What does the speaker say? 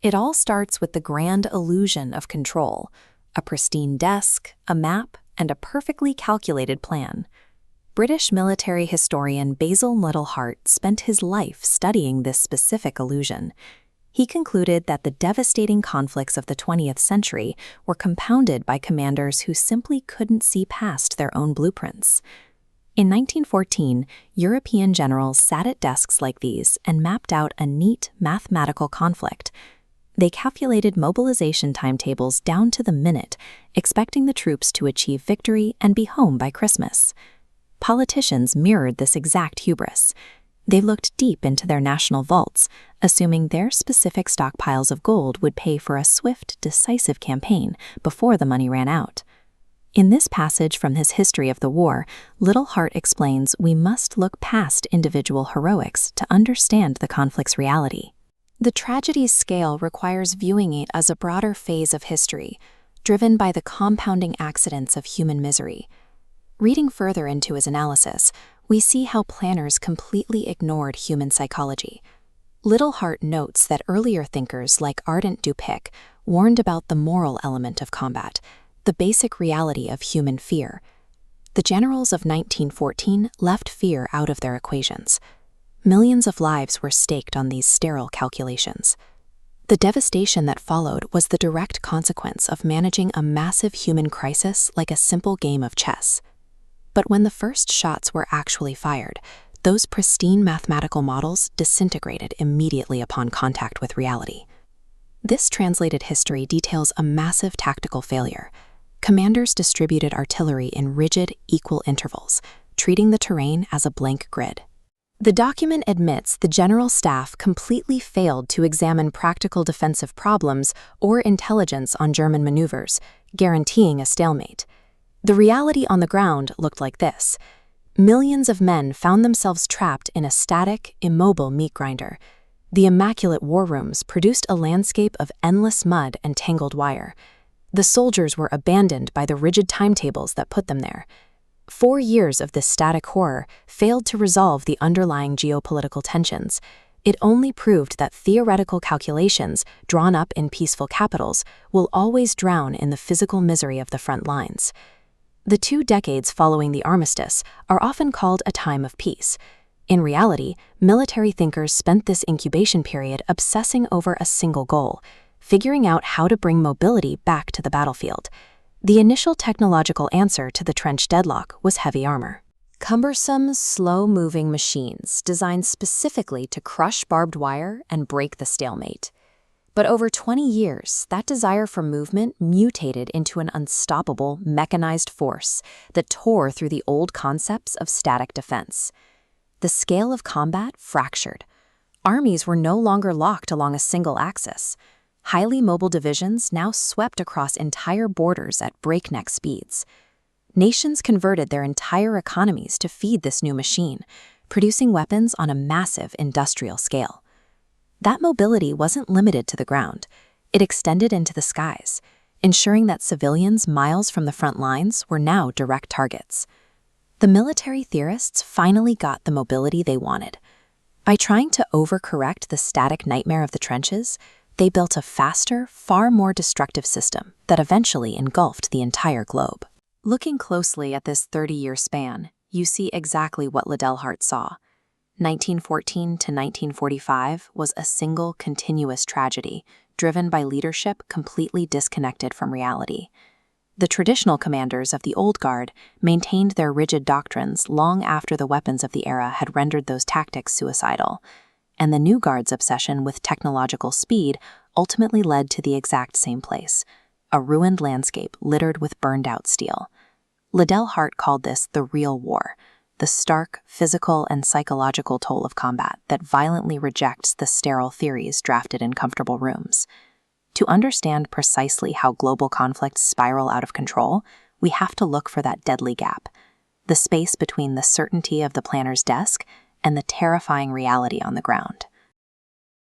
It all starts with the grand illusion of control: a pristine desk, a map, and a perfectly calculated plan. British military historian Basil Liddell Hart spent his life studying this specific illusion. He concluded that the devastating conflicts of the 20th century were compounded by commanders who simply couldn't see past their own blueprints. In 1914, European generals sat at desks like these and mapped out a neat mathematical conflict. They calculated mobilization timetables down to the minute, expecting the troops to achieve victory and be home by Christmas. Politicians mirrored this exact hubris. They looked deep into their national vaults, assuming their specific stockpiles of gold would pay for a swift, decisive campaign before the money ran out. In this passage from his history of the war, Liddell Hart explains we must look past individual heroics to understand the conflict's reality. The tragedy's scale requires viewing it as a broader phase of history, driven by the compounding accidents of human misery. Reading further into his analysis, we see how planners completely ignored human psychology. Liddell Hart notes that earlier thinkers like Ardent Dupik warned about the moral element of combat, the basic reality of human fear. The generals of 1914 left fear out of their equations. Millions of lives were staked on these sterile calculations. The devastation that followed was the direct consequence of managing a massive human crisis like a simple game of chess. But when the first shots were actually fired, those pristine mathematical models disintegrated immediately upon contact with reality. This translated history details a massive tactical failure. Commanders distributed artillery in rigid, equal intervals, treating the terrain as a blank grid. The document admits the general staff completely failed to examine practical defensive problems or intelligence on German maneuvers, guaranteeing a stalemate. The reality on the ground looked like this. Millions of men found themselves trapped in a static, immobile meat grinder. The immaculate war rooms produced a landscape of endless mud and tangled wire. The soldiers were abandoned by the rigid timetables that put them there. 4 years of this static horror failed to resolve the underlying geopolitical tensions. It only proved that theoretical calculations drawn up in peaceful capitals will always drown in the physical misery of the front lines. The 2 decades following the armistice are often called a time of peace. In reality, military thinkers spent this incubation period obsessing over a single goal: figuring out how to bring mobility back to the battlefield. The initial technological answer to the trench deadlock was heavy armor. Cumbersome, slow-moving machines designed specifically to crush barbed wire and break the stalemate. But over 20 years, that desire for movement mutated into an unstoppable, mechanized force that tore through the old concepts of static defense. The scale of combat fractured. Armies were no longer locked along a single axis. Highly mobile divisions now swept across entire borders at breakneck speeds. Nations converted their entire economies to feed this new machine, producing weapons on a massive industrial scale. That mobility wasn't limited to the ground. It extended into the skies, ensuring that civilians miles from the front lines were now direct targets. The military theorists finally got the mobility they wanted. By trying to overcorrect the static nightmare of the trenches, they built a faster, far more destructive system that eventually engulfed the entire globe. Looking closely at this 30-year span, you see exactly what Liddell Hart saw. 1914 to 1945 was a single continuous tragedy, driven by leadership completely disconnected from reality. The traditional commanders of the Old Guard maintained their rigid doctrines long after the weapons of the era had rendered those tactics suicidal, and the New Guard's obsession with technological speed ultimately led to the exact same place, a ruined landscape littered with burned-out steel. Liddell Hart called this the real war, the stark physical and psychological toll of combat that violently rejects the sterile theories drafted in comfortable rooms. To understand precisely how global conflicts spiral out of control, we have to look for that deadly gap, the space between the certainty of the planner's desk and the terrifying reality on the ground.